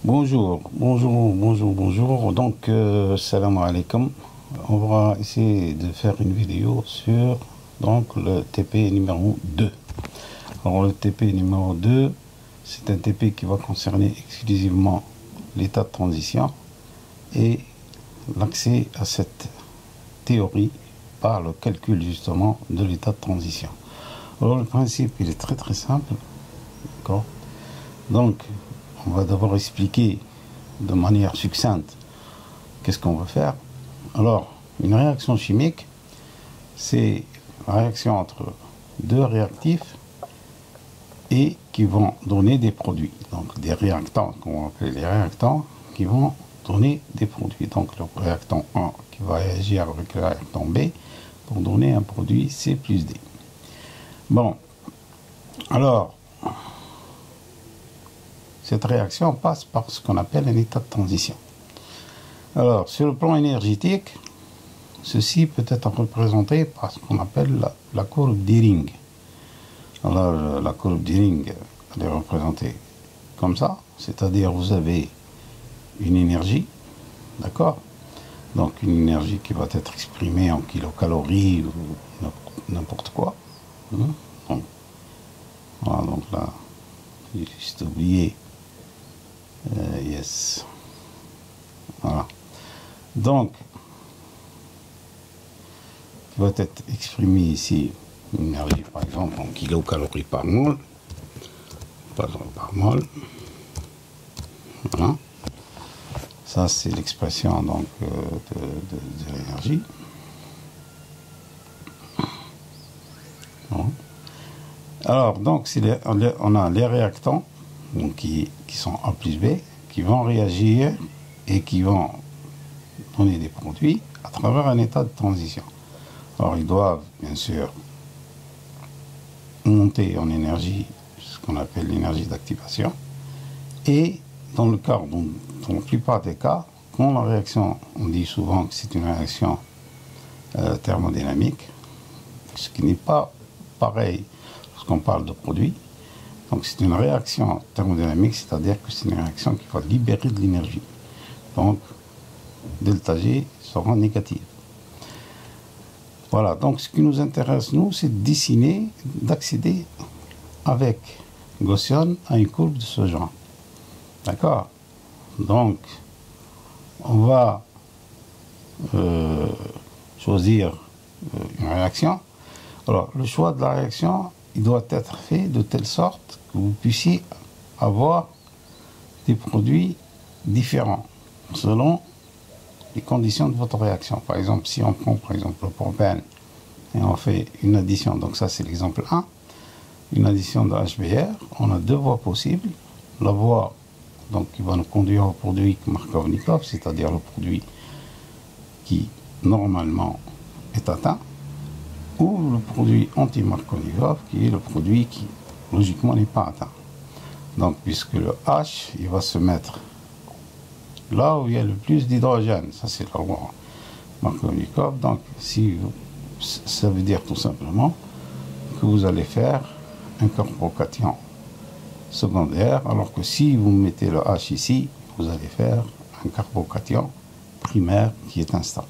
Bonjour. Donc, salam alaikum. On va essayer de faire une vidéo sur donc, le TP numéro 2. Alors, le TP numéro 2, c'est un TP qui va concerner exclusivement l'état de transition et l'accès à cette théorie par le calcul justement de l'état de transition. Alors, le principe, il est très simple. D'accord. Donc, on va d'abord expliquer de manière succincte qu'est-ce qu'on va faire. Alors, une réaction chimique, c'est la réaction entre deux réactifs et qui vont donner des produits. Donc, des réactants, qu'on va appeler les réactants, qui vont donner des produits. Donc, le réactant A qui va réagir avec le réactant B pour donner un produit C plus D. Bon, alors, cette réaction passe par ce qu'on appelle un état de transition. Alors, sur le plan énergétique, ceci peut être représenté par ce qu'on appelle la courbe d'Ehring. Alors, la courbe d'Ehring, elle est représentée comme ça, c'est-à-dire vous avez une énergie, d'accord? Donc, une énergie qui va être exprimée en kilocalories ou n'importe quoi. Donc, voilà, donc là, j'ai juste oublié. Yes. Voilà. Donc, qui va être exprimé ici, une énergie par exemple en kilocalories par mol. Voilà. Ça, c'est l'expression donc de l'énergie. Bon. Alors, donc, on a les réactants donc, qui sont A plus B, qui vont réagir et qui vont donner des produits à travers un état de transition. Alors, ils doivent, bien sûr, monter en énergie, ce qu'on appelle l'énergie d'activation. Et dans le cas, dans la plupart des cas, quand la réaction, on dit souvent que c'est une réaction thermodynamique, ce qui n'est pas pareil lorsqu'on parle de produits. Donc c'est une réaction thermodynamique, c'est-à-dire que c'est une réaction qui va libérer de l'énergie. Donc delta G sera négative. Voilà, donc ce qui nous intéresse, nous, c'est de dessiner, d'accéder avec Gaussian à une courbe de ce genre. D'accord? Donc, on va choisir une réaction. Alors, le choix de la réaction, il doit être fait de telle sorte que vous puissiez avoir des produits différents selon les conditions de votre réaction. Par exemple, si on prend par exemple le propane et on fait une addition, donc ça c'est l'exemple 1, une addition de HBr, on a deux voies possibles. La voie donc, qui va nous conduire au produit Markovnikov, c'est-à-dire le produit qui normalement est atteint, ou le produit anti-Markovnikov, qui est le produit qui logiquement n'est pas atteint. Donc puisque le H, il va se mettre là où il y a le plus d'hydrogène, ça c'est la loi Markovnikov. Donc si ça veut dire tout simplement que vous allez faire un carbocation secondaire, alors que si vous mettez le H ici, vous allez faire un carbocation primaire qui est instable.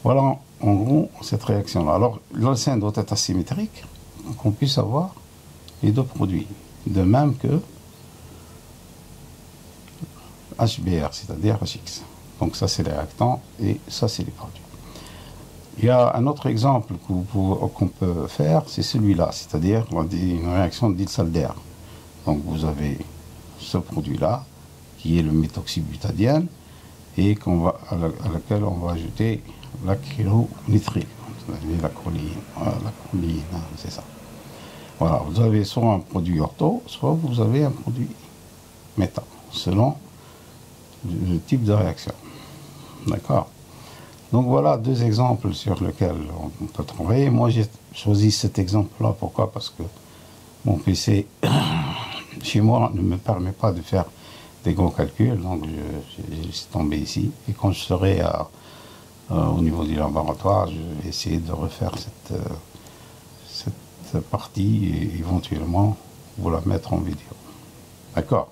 Voilà en gros cette réaction-là. Alors l'alcène doit être asymétrique pour qu'on puisse avoir les deux produits. De même que HBr, c'est-à-dire HX. Donc ça c'est les réactants et ça c'est les produits. Il y a un autre exemple qu'on peut faire, c'est celui-là, c'est-à-dire une réaction d'Ilsalder. Donc vous avez ce produit-là, qui est le méthoxybutadiène, et à laquelle on va ajouter l'acrylonitrile, la choline, c'est ça. Voilà, vous avez soit un produit ortho, soit vous avez un produit méta, selon le type de réaction. D'accord? Donc voilà deux exemples sur lesquels on peut travailler. Moi j'ai choisi cet exemple-là, pourquoi? Parce que mon PC chez moi ne me permet pas de faire des gros calculs, donc j'ai laissé tomber ici. Et quand je serai au niveau du laboratoire, je vais essayer de refaire cette partie et éventuellement vous la mettre en vidéo. D'accord?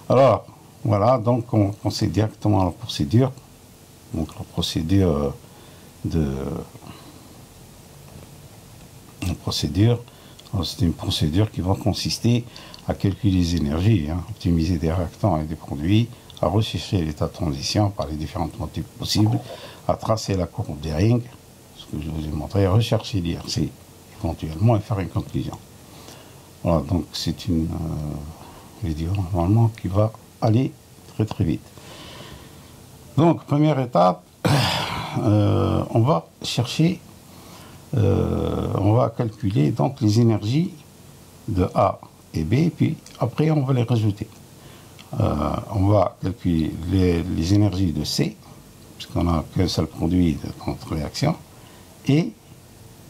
Alors, Voilà, donc on procède directement à la procédure. Donc la procédure c'est une procédure qui va consister à calculer les énergies, optimiser des réactants et des produits, à rechercher l'état de transition par les différentes motifs possibles, à tracer la courbe des rings, ce que je vous ai montré, à rechercher l'IRC éventuellement et faire une conclusion. Voilà, donc c'est une vidéo normalement qui va aller très très vite. Donc première étape, on va chercher, on va calculer donc les énergies de A et B, puis après on va les rajouter. On va calculer les énergies de C, puisqu'on n'a qu'un seul produit de notre réaction, et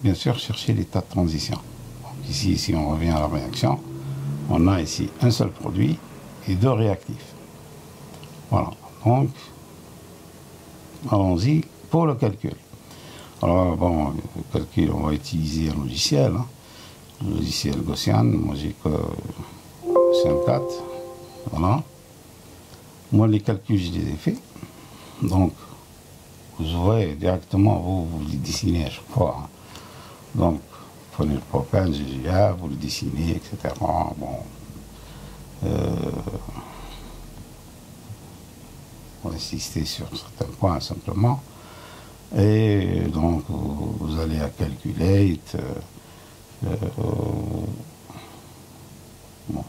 bien sûr chercher l'état de transition. Donc ici, si on revient à la réaction, on a ici un seul produit et deux réactifs. Voilà, donc allons-y pour le calcul. Alors bon, le calcul, on va utiliser un logiciel, le logiciel Gaussian. Moi j'ai que Gaussian 4, voilà. Moi les calculs je les ai faits, donc vous aurez directement, vous les dessinez à chaque fois. Donc prenez le propane, GGA, vous le dessinez, etc. Bon, on va insister sur certains points simplement. Et donc vous allez à Calculate. Bon,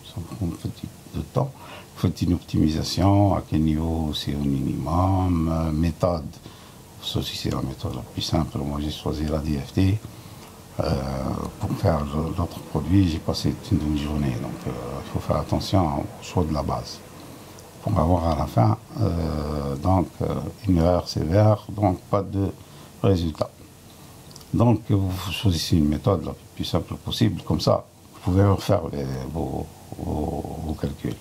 ça prend un petit peu de temps. Vous faites une optimisation, à quel niveau c'est au minimum, méthode. Ceci c'est la méthode la plus simple. Moi j'ai choisi la DFT. Pour faire l'autre produit, j'ai passé une demi-journée. Donc il faut faire attention au choix de la base. Pour avoir à la fin une erreur sévère, donc pas de résultat. Donc vous choisissez une méthode la plus simple possible, comme ça vous pouvez refaire vos calculs.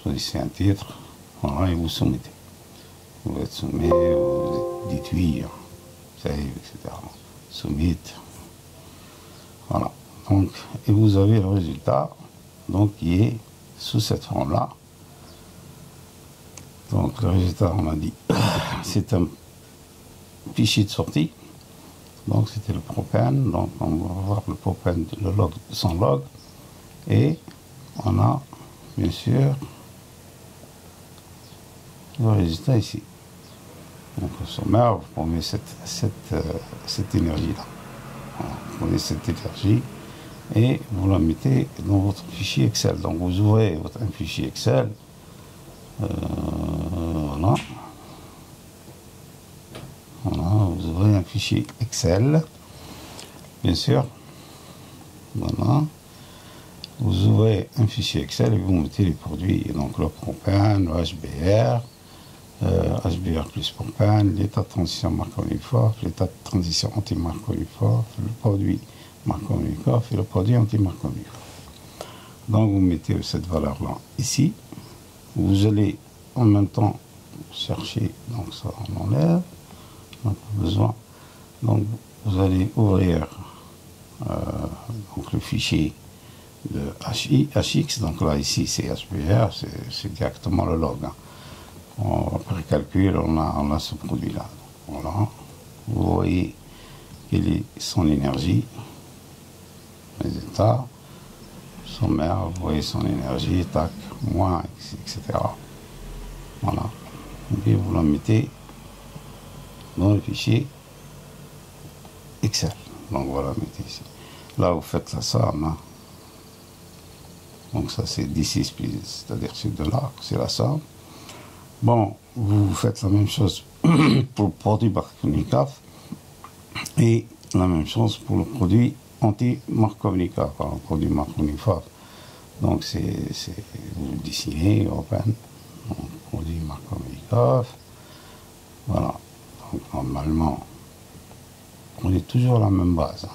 Choisissez un titre, voilà, et vous soumettez. Vous êtes soumis, vous dites oui, save, etc. Submit. Voilà. Donc, et vous avez le résultat, donc qui est sous cette forme-là. Donc le résultat, on a dit, c'est un fichier de sortie. Donc c'était le propane. Donc on va voir le propane, le log, son log. Et on a bien sûr le résultat ici. Donc au sommaire, vous prenez cette énergie-là. Voilà, vous prenez cette énergie et vous la mettez dans votre fichier Excel. Donc vous ouvrez un fichier Excel. Voilà. Voilà, vous ouvrez un fichier Excel, bien sûr. Voilà. Vous ouvrez un fichier Excel et vous mettez les produits. Donc le propane, le HBr, HBr plus propane, l'état de transition Markovnikov, l'état de transition anti-Markovnikov, le produit Markovnikov et le produit anti-Markovnikov. Donc vous mettez cette valeur-là ici. Vous allez en même temps chercher, donc ça on enlève, on n'a pas besoin. Donc vous allez ouvrir donc le fichier de HX, donc là ici c'est HBr, c'est directement le log. Après calcul, on a ce produit-là. Voilà. Vous voyez quelle est son énergie, les états. Sommaire, vous voyez son énergie, tac, moins, etc. Voilà. Et vous la mettez dans le fichier Excel. Donc voilà, mettez ici. Là, vous faites la somme. Donc ça, c'est d6 plus, c'est-à-dire c'est de là, c'est la somme. Bon, vous faites la même chose pour le produit Markovnikov et la même chose pour le produit anti-Markovnikov, le produit Markovnikov. Donc vous le dessinez, open, donc, produit Markovnikov. Voilà. Donc normalement, on est toujours la même base.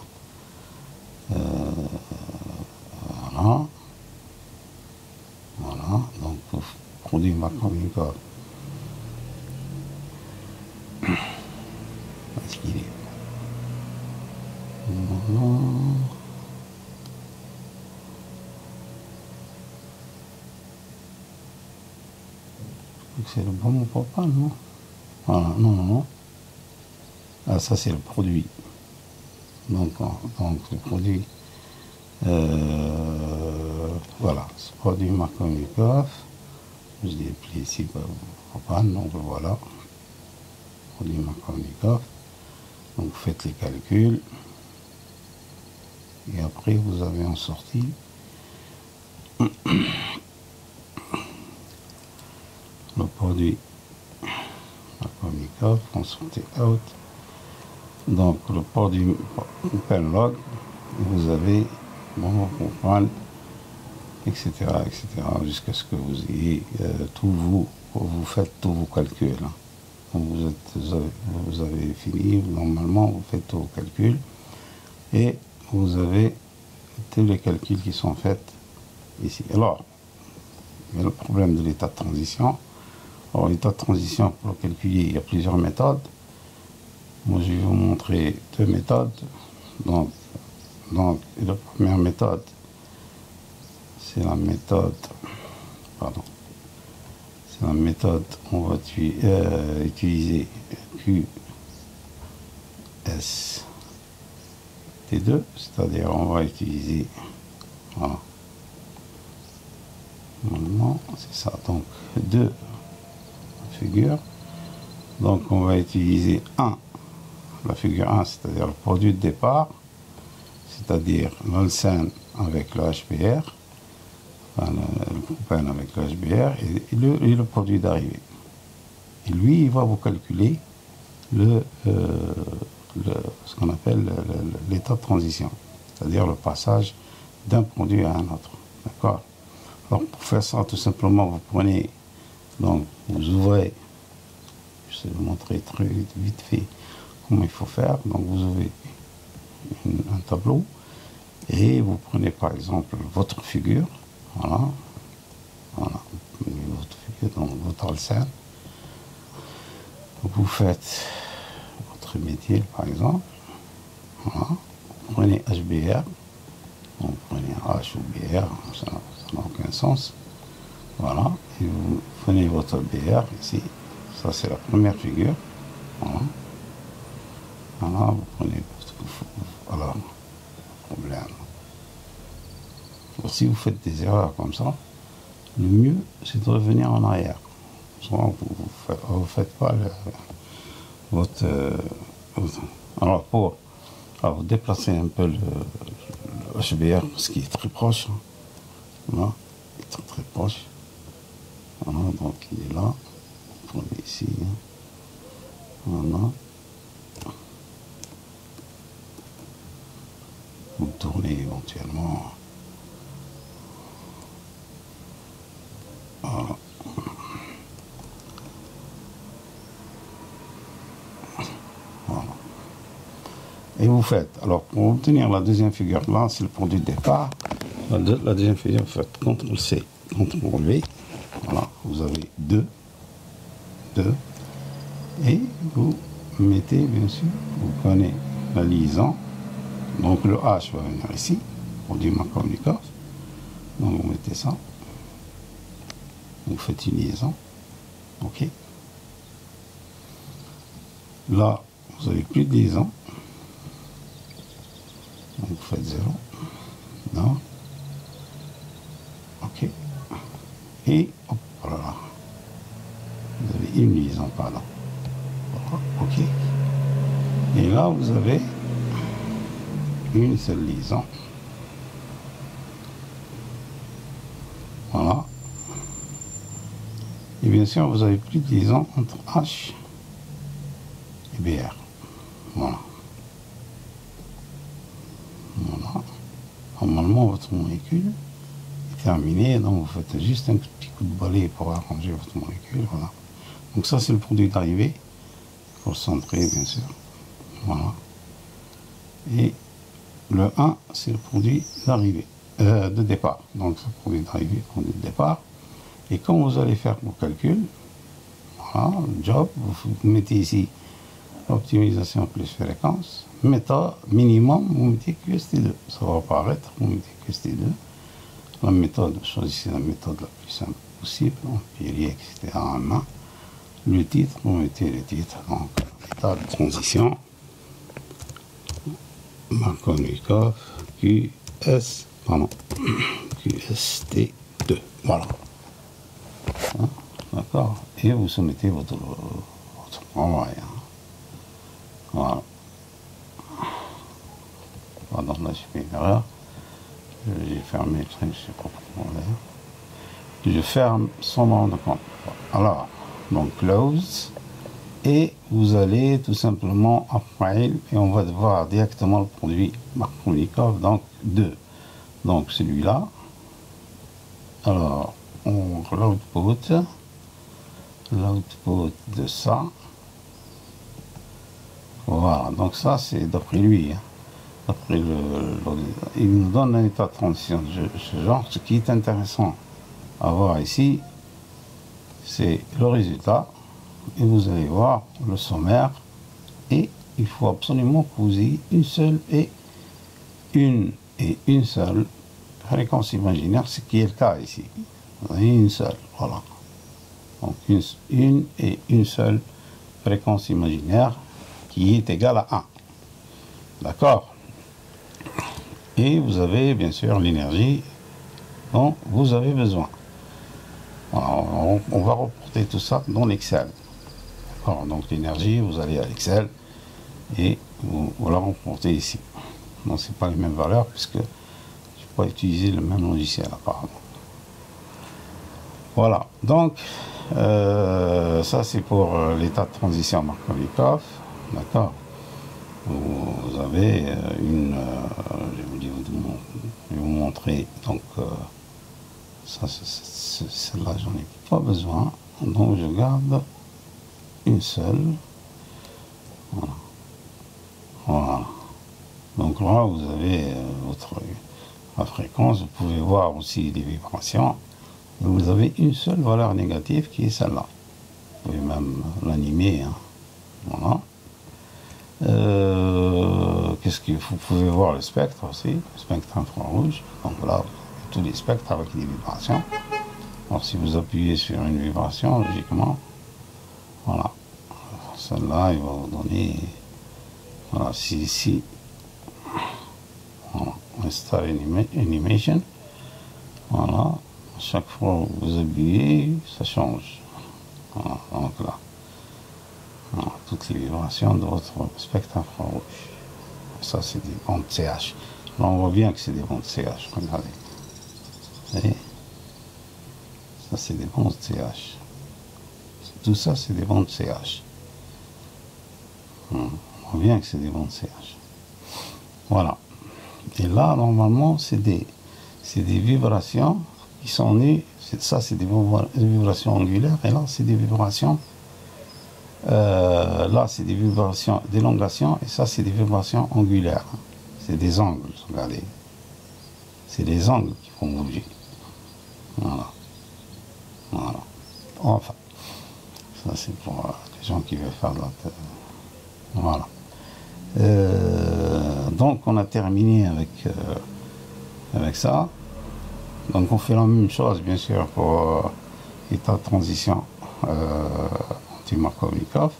Voilà. Voilà. Donc pour produit Markovnikov. Est-ce qu'il est? Voilà. C'est le bon propane, non? Voilà, non, non, non. Ah, ça c'est le produit. Donc le produit, voilà, ce produit Markovnikov, je l'ai appelé ici propane, donc voilà, produit Markovnikov. Donc vous faites les calculs, et après vous avez en sortie le produit Markovnikov, en sortie out. Donc le produit Penlog, vous avez bon propane, etc., etc., jusqu'à ce que vous ayez vous faites tous vos calculs. Hein. Donc vous avez fini, normalement vous faites tous vos calculs et vous avez tous les calculs qui sont faits ici. Alors, il y a le problème de l'état de transition. Alors l'état de transition, pour le calculer, il y a plusieurs méthodes. Moi je vais vous montrer deux méthodes. Donc la première méthode, c'est la méthode, on va utiliser QST2, c'est-à-dire on va utiliser, voilà, normalement c'est ça, donc deux figures, donc on va utiliser la figure 1, c'est-à-dire le produit de départ, c'est-à-dire l'alcène avec le HBr, le propane avec le HBr et le produit d'arrivée. Et lui, il va vous calculer ce qu'on appelle l'état de transition, c'est-à-dire le passage d'un produit à un autre. D'accord? Alors pour faire ça, tout simplement, vous prenez, donc vous ouvrez, je vais vous montrer très vite fait comment il faut faire. Donc vous ouvrez un tableau et vous prenez par exemple votre figure, voilà, votre figure dans votre alcène, vous faites votre métier par exemple, voilà, vous prenez HBr, vous prenez H ou BR, ça n'a aucun sens, voilà, et vous prenez votre BR ici, ça c'est la première figure, voilà, voilà, vous prenez, alors, problème. Si vous faites des erreurs comme ça, le mieux c'est de revenir en arrière. Souvent, vous ne faites pas votre. Alors, pour vous déplacer un peu le HBr, parce qu'il est très proche, hein, là, il est très très proche. Voilà, donc il est là. Vous prenez ici. Hein, voilà. Vous tournez éventuellement. Voilà. Voilà. Et vous faites, alors pour obtenir la deuxième figure, là c'est le produit de départ. La deuxième figure, vous faites CTRL-C, CTRL-V. Voilà, vous avez 2. Et vous mettez, bien sûr, vous prenez la liaison. Donc le H va venir ici, produit Markovnikov. Donc vous mettez ça. Vous faites une liaison. OK. Là, vous n'avez plus de liaison. Donc vous faites 0. Non. OK. Et hop, voilà. Vous avez une liaison, pardon. Voilà. OK. Et là, vous avez une seule liaison. Voilà. Et bien sûr, vous n'avez plus de liaison entre H et BR. Voilà. Voilà. Normalement, votre molécule est terminée, donc vous faites juste un petit coup de balai pour arranger votre molécule. Voilà. Donc ça, c'est le produit d'arrivée. Il faut le centrer, bien sûr. Voilà. Et le 1, c'est le produit d'arrivée, de départ. Donc, c'est le produit d'arrivée, produit de départ. Et quand vous allez faire vos calculs, voilà, le job, vous mettez ici optimisation plus fréquence, méthode minimum, vous mettez QST2. Ça va apparaître, vous mettez QST2. La méthode, choisissez la méthode la plus simple possible, empirique, etc. en main. Le titre, vous mettez le titre, donc état de transition, Markovnikov, QST2, voilà. Hein, d'accord. Et vous soumettez votre travail. Hein. Voilà. Pardon, là j'ai fait une erreur. J'ai fermé le truc, je sais pas pourquoi. Je ferme sans me rendre compte. Alors, donc close. Et vous allez tout simplement à File et on va voir directement le produit Markovnikov, donc 2. Donc celui-là. Alors, l'output de ça. Voilà, donc ça c'est d'après lui. Hein. D'après il nous donne un état de transition de ce genre. Ce qui est intéressant à voir ici, c'est le résultat. Et vous allez voir le sommaire. Et il faut absolument que vous ayez une seule fréquence imaginaire, ce qui est le cas ici. Vous avez une seule, voilà. Donc une seule fréquence imaginaire qui est égale à 1. D'accord? Et vous avez bien sûr l'énergie dont vous avez besoin. Alors, on va reporter tout ça dans l'Excel. D'accord? Donc l'énergie, vous allez à l'Excel et vous la reportez ici. Donc c'est pas les mêmes valeurs puisque je ne vais pas utiliser le même logiciel apparemment. Voilà, donc ça c'est pour l'état de transition Markovnikov, d'accord. Vous avez je vais vous montrer, donc ça celle-là j'en ai pas besoin, donc je garde une seule, voilà. Voilà. Donc là vous avez la fréquence, vous pouvez voir aussi les vibrations. Vous avez une seule valeur négative qui est celle-là. Vous pouvez même l'animer. Hein. Voilà. Qu'est-ce que vous pouvez voir le spectre aussi, le spectre infrarouge. Donc là, tous les spectres avec des vibrations. Alors si vous appuyez sur une vibration, logiquement, voilà. Celle-là, il va vous donner. Voilà, ici. Voilà. Install animation. Voilà. Chaque fois que vous appuyez, ça change. Voilà, donc là, voilà, toutes les vibrations de votre spectre infrarouge. Ça, c'est des bandes CH. Là, on voit bien que c'est des bandes CH. Regardez. Vous voyez? Ça, c'est des bandes CH. Tout ça, c'est des bandes CH. On voit bien que c'est des bandes CH. Voilà. Et là, normalement, c'est des vibrations qui sont nées, ça c'est des vibrations angulaires, et là c'est des vibrations, là c'est des vibrations d'élongation, et ça c'est des vibrations angulaires. C'est des angles, regardez. C'est des angles qui vont bouger. Voilà. Voilà. Enfin, ça c'est pour les gens qui veulent faire de la tête. Voilà. Donc on a terminé avec ça. Donc on fait la même chose bien sûr pour l'état de transition anti-Markovnikov.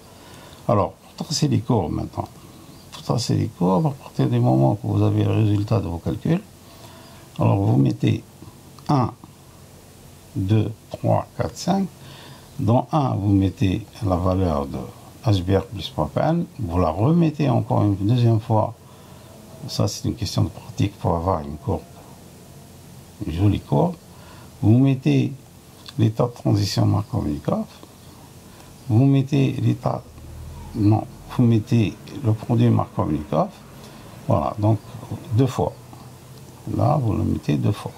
Alors, pour tracer les courbes maintenant. Pour tracer les courbes, à partir du moment que vous avez le résultat de vos calculs, alors vous mettez 1, 2, 3, 4, 5. Dans 1, vous mettez la valeur de HBr plus propane. Vous la remettez encore une deuxième fois. Ça, c'est une question de pratique pour avoir une courbe. Une jolie courbe. Vous mettez l'état de transition Markovnikov. Vous mettez vous mettez le produit Markovnikov. Voilà, donc 2 fois. Là, vous le mettez 2 fois.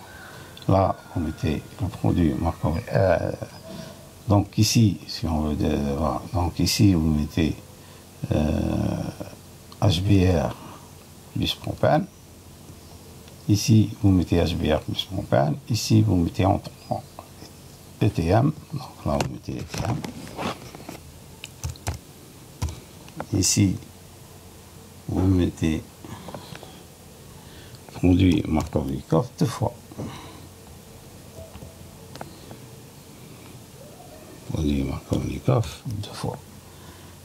Là, vous mettez le produit Markovnikov. Donc ici, si on veut, voilà, donc ici vous mettez HBr plus propane. Ici vous mettez HBr plus propane. Ici vous mettez en 3 ETM. Donc là vous mettez ETM. Ici vous mettez produit Markovnikov 2 fois. produit Markovnikov 2 fois.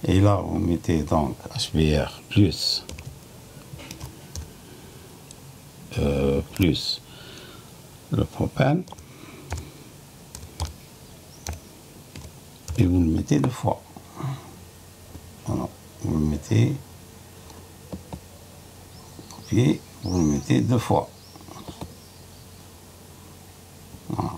Et là, vous mettez donc HBr plus le propane et vous le mettez 2 fois. Voilà, vous le mettez, copier, vous le mettez 2 fois. Voilà.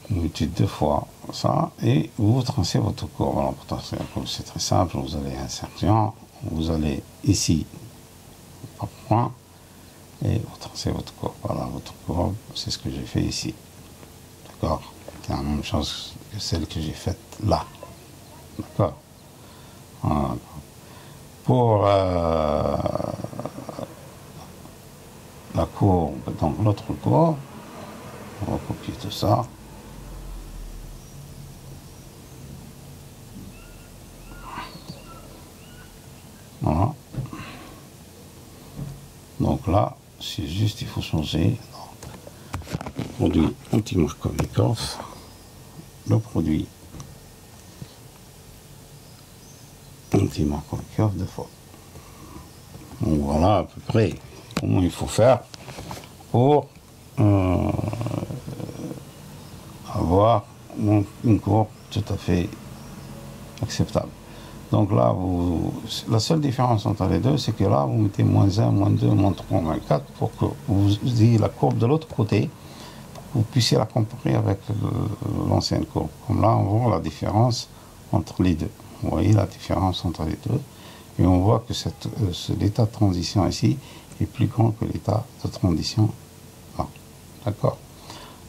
Vous mettez 2 fois ça et vous tracez votre courbe. Alors pour tracer la courbe, c'est très simple, vous allez insertion, vous allez ici par point et vous tracez votre courbe. Voilà, votre courbe, c'est ce que j'ai fait ici. D'accord? C'est la même chose que celle que j'ai faite là. D'accord? Voilà. Pour la courbe, donc l'autre courbe, on va copier tout ça. Voilà. Donc là, c'est juste, il faut changer. Le produit anti-Markovnikov, le produit anti-Markovnikov 2 fois. Donc voilà à peu près comment il faut faire pour avoir une courbe tout à fait acceptable. Donc là, la seule différence entre les deux, c'est que là, vous mettez -1, -2, -3, -4 pour que vous ayez la courbe de l'autre côté, pour que vous puissiez la comparer avec l'ancienne courbe. Comme là, on voit la différence entre les deux. Vous voyez la différence entre les deux. Et on voit que l'état de transition ici est plus grand que l'état de transition là. D'accord?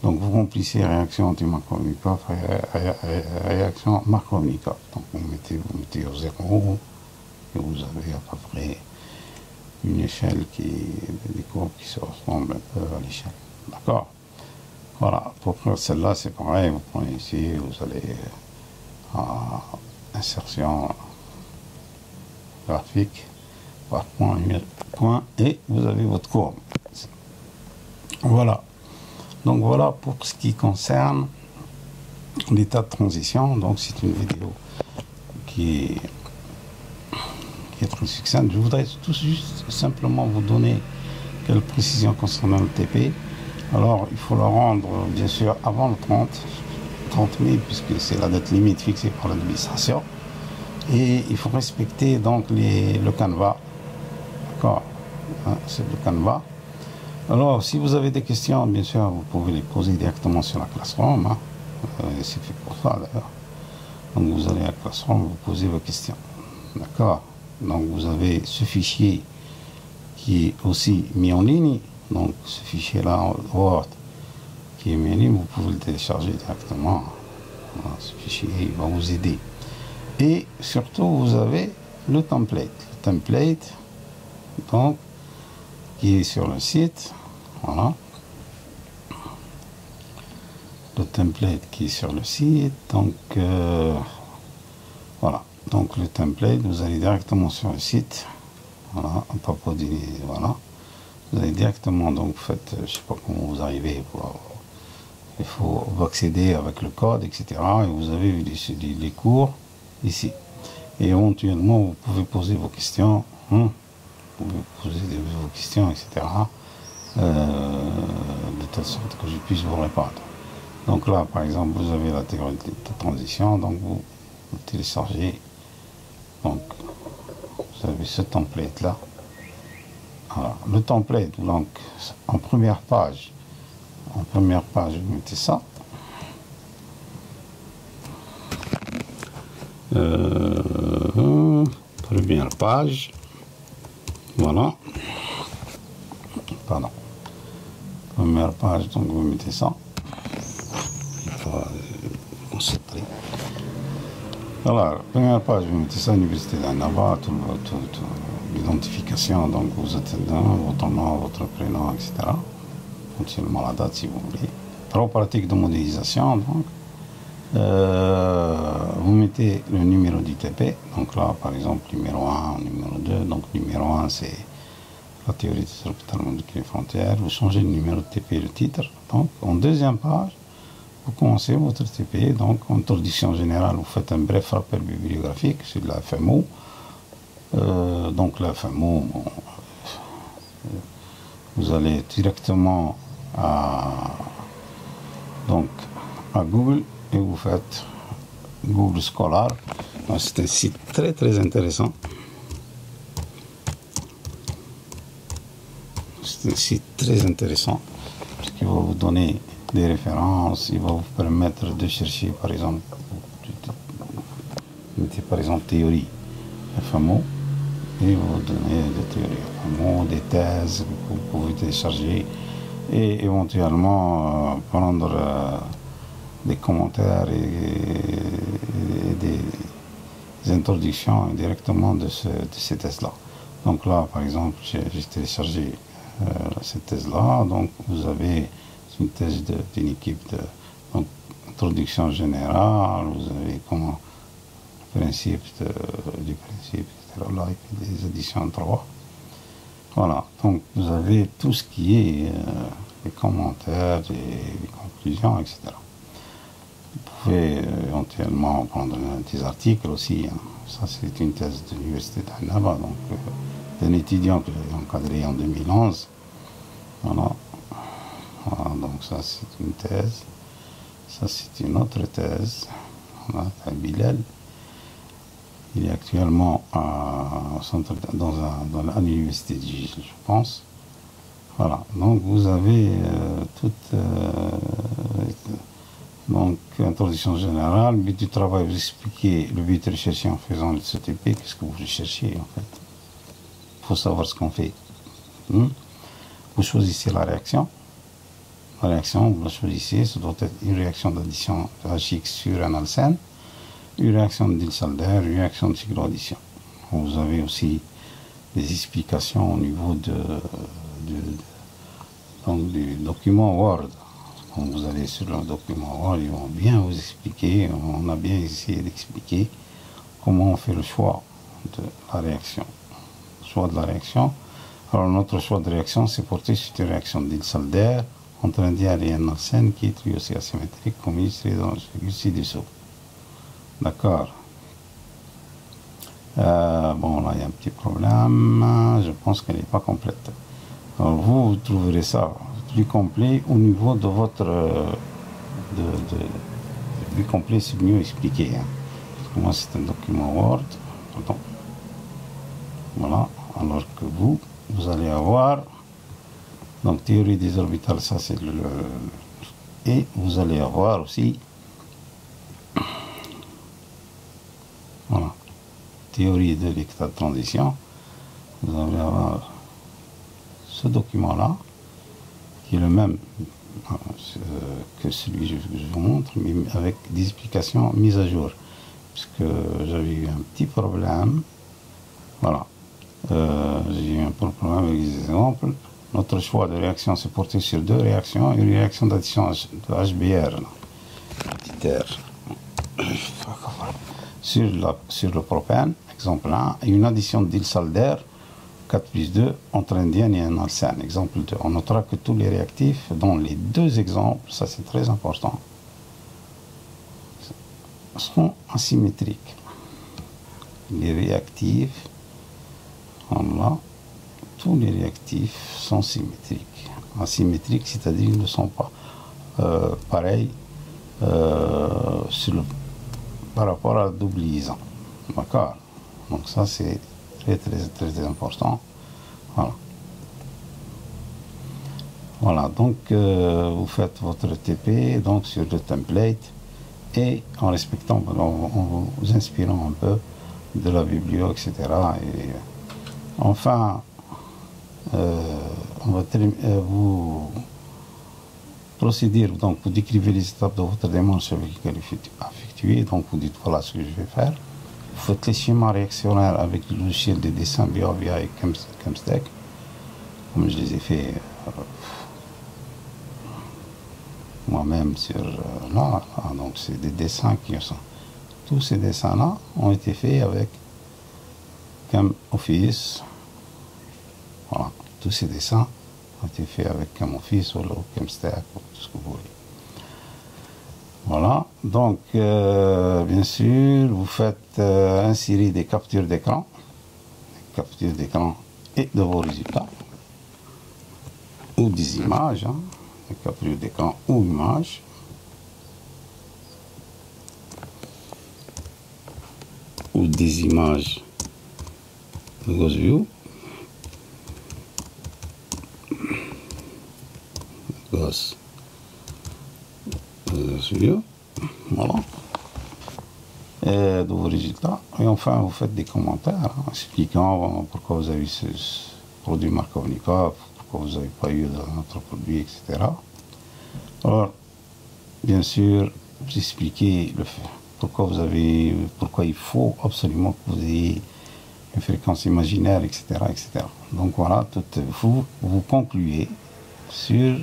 Donc vous remplissez réaction anti-Markovnikov, réaction Markovnikov. Donc vous mettez au 0 et vous avez à peu près une échelle des courbes qui se ressemblent un peu à l'échelle. D'accord? Voilà, pour faire celle-là c'est pareil, vous prenez ici, vous allez à insertion graphique par point et vous avez votre courbe. Voilà. Donc voilà pour ce qui concerne l'état de transition. Donc c'est une vidéo qui est très succincte. Je voudrais juste simplement vous donner quelques précisions concernant le TP. Alors il faut le rendre bien sûr avant le 30 mai puisque c'est la date limite fixée par l'administration. Et il faut respecter donc le canevas. D'accord, hein, c'est le canevas. Alors, si vous avez des questions, bien sûr, vous pouvez les poser directement sur la Classroom. Hein. C'est fait pour ça, d'ailleurs. Donc, vous allez à la Classroom, vous posez vos questions. D'accord? Donc, vous avez ce fichier qui est aussi mis en ligne. Donc, ce fichier-là, Word, qui est mis en ligne, vous pouvez le télécharger directement. Voilà, ce fichier, il va vous aider. Et surtout, vous avez le template. Le template, donc, qui est sur le site. Voilà. Le template qui est sur le site. Donc, voilà. Donc, le template, vous allez directement sur le site. Voilà. Voilà. Vous allez directement, donc, vous faites, je ne sais pas comment vous arrivez. Il faut accéder avec le code, etc. Et vous avez les cours ici. Et éventuellement, vous pouvez poser vos questions. Vous pouvez poser vos questions, etc. De telle sorte que je puisse vous répondre. Donc là, par exemple, vous avez la théorie de transition, donc vous téléchargez, donc vous avez ce template là. Alors, le template, donc en première page, vous mettez ça. Première page, voilà. Pardon. Première page, donc vous mettez ça. Il faut concentrer. Voilà, première page, vous mettez ça, Université d'Annaba, l'identification, donc vous êtes votre nom, votre prénom, etc. Potentiellement la date si vous voulez. Trois pratiques de modélisation, donc. Vous mettez le numéro du TP, donc là par exemple numéro 1, numéro 2, donc numéro 1 c'est la théorie des orbitales moléculaires frontières, vous changez le numéro de TP et le titre, donc en deuxième page, vous commencez votre TP, donc introduction générale, vous faites un bref rappel bibliographique sur la FMO. Donc la FMO, bon, vous allez directement donc, à Google et vous faites Google Scholar. C'est un site très très intéressant. C'est un site très intéressant parce qu'il va vous donner des références, il va vous permettre de chercher par exemple, mettez par exemple théorie FMO et il va vous donner des théories FMO, des thèses que vous pouvez télécharger et éventuellement prendre des commentaires et des introductions directement de ces thèses-là. Donc là, par exemple, j'ai téléchargé cette thèse-là. Donc vous avez une thèse d'une équipe de donc, introduction générale, vous avez comment le principe du principe, etc. Là, et puis des éditions 3. Voilà, donc vous avez tout ce qui est les commentaires, les conclusions, etc. Vous pouvez éventuellement prendre des articles aussi. Hein. Ça, c'est une thèse de l'université d'Annaba, donc d'un étudiant que j'ai encadré en 2011. Voilà. Voilà, donc ça, c'est une thèse. Ça, c'est une autre thèse. Voilà, c'est Bilal. Il est actuellement à l'université de Gigi, je pense. Voilà, donc vous avez toute donc introduction générale, but du travail, vous expliquez le but de rechercher en faisant le CTP, qu'est-ce que vous recherchez en fait. Il faut savoir ce qu'on fait. Vous choisissez la réaction. La réaction, vous la choisissez, ça doit être une réaction d'addition de HX sur un alcène, une réaction de Diels-Alder, une réaction de cycloaddition. Vous avez aussi des explications au niveau du document Word. Quand vous allez sur le document Word, ils vont bien vous expliquer, on a bien essayé d'expliquer comment on fait le choix de la réaction. Le choix de la réaction. Alors notre choix de réaction, c'est porté sur une réaction de Diels-Alder entre un dièle et un alcène qui est lui aussi asymétrique, comme illustré dans le ci-dessous. D'accord. Bon, là, il y a un petit problème. Je pense qu'elle n'est pas complète. Alors, vous trouverez ça plus complet au niveau de votre... plus complet, c'est mieux expliqué. Hein. Parce que moi, c'est un document Word. Pardon. Voilà. Alors que vous allez avoir... Donc, théorie des orbitales, ça, c'est le... Et vous allez avoir aussi... Voilà. Théorie de l'état de transition. Vous allez avoir ce document-là, qui est le même que celui que je vous montre, mais avec des explications mises à jour. Puisque j'avais eu un petit problème. Voilà. J'ai eu un problème avec des exemples. Notre choix de réaction s'est porté sur deux réactions. Une réaction d'addition de HBr, petit R, sur le propane, exemple 1, et une addition de Diels-Alder, 4 plus 2, entre un diène et un alcène, exemple 2. On notera que tous les réactifs, dont les deux exemples, ça c'est très important, sont asymétriques. Les réactifs, voilà, tous les réactifs sont symétriques. Asymétriques, c'est-à-dire qu'ils ne sont pas pareils par rapport à la double liaison. D'accord? Donc ça c'est très très très très important. Voilà. Voilà, donc vous faites votre TP donc sur le template et en respectant, en vous inspirant un peu de la biblio, etc. Et enfin, on va vous procéder, donc vous décrivez les étapes de votre démarche effectuée, donc vous dites voilà ce que je vais faire. Vous faites les schémas réactionnaires avec le logiciel de dessin BioVia et ChemStack, comme je les ai fait moi-même sur là. Donc c'est des dessins qui sont. Tous ces dessins-là ont été faits avec ChemOffice. Voilà, tous ces dessins ont été faits avec ChemOffice ou ChemStack ou tout ce que vous voulez. Voilà, donc bien sûr, vous faites insérer des captures d'écran et de vos résultats, ou des images, hein, des captures d'écran ou images. Ou des images de Ghost View. Ghost View. Voilà. Et de vos résultats. Et enfin, vous faites des commentaires hein, expliquant pourquoi vous avez ce produit marque Ovnica, pourquoi vous n'avez pas eu d'autres produits, etc. Alors, bien sûr, vous expliquez le fait. Pourquoi il faut absolument que vous ayez une fréquence imaginaire, etc., etc. Donc voilà, vous concluez sur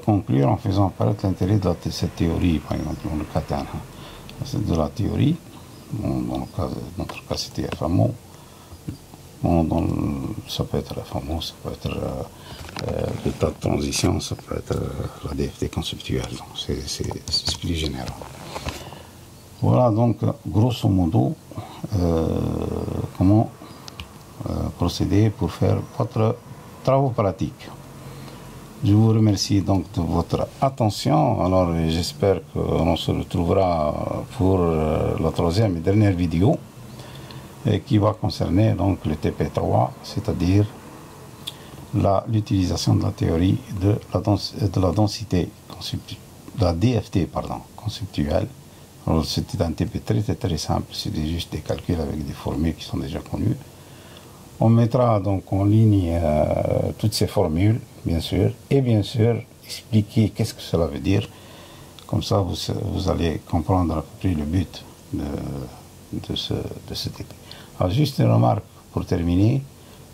conclure en faisant apparaître l'intérêt de cette théorie, par exemple, dans le Catan. C'est de la théorie, bon, dans notre cas c'était FMO, bon, ça peut être FMO, ça peut être l'état de transition, ça peut être la DFT conceptuelle, c'est plus général. Voilà donc grosso modo comment procéder pour faire votre travaux pratiques. Je vous remercie donc de votre attention. Alors j'espère qu'on se retrouvera pour la troisième et dernière vidéo qui va concerner donc le TP3, c'est-à-dire l'utilisation de la théorie de la densité conceptuelle, de la DFT pardon, conceptuelle. Alors c'était un TP très simple, c'est juste des calculs avec des formules qui sont déjà connues. On mettra donc en ligne toutes ces formules, bien sûr, et bien sûr expliquer qu'est-ce que cela veut dire. Comme ça, vous allez comprendre à peu près le but de ce TP. Alors juste une remarque pour terminer,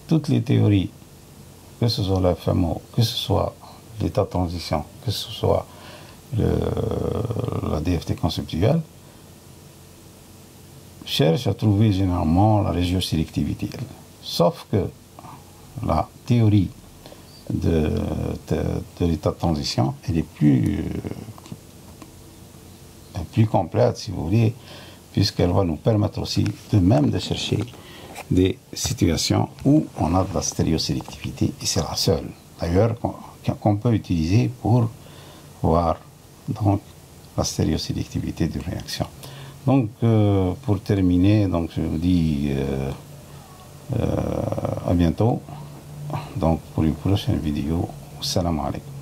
toutes les théories, que ce soit la FMO, que ce soit l'état de transition, que ce soit la DFT conceptuelle, cherche à trouver généralement la régiosélectivité. Sauf que la théorie de l'état de transition, elle est plus complète, si vous voulez, puisqu'elle va nous permettre aussi de chercher des situations où on a de la stéréosélectivité, et c'est la seule, d'ailleurs, qu'on peut utiliser pour voir donc la stéréosélectivité d'une réaction. Donc, pour terminer, donc, je vous dis à bientôt donc, pour une prochaine vidéo. Salam alaikum.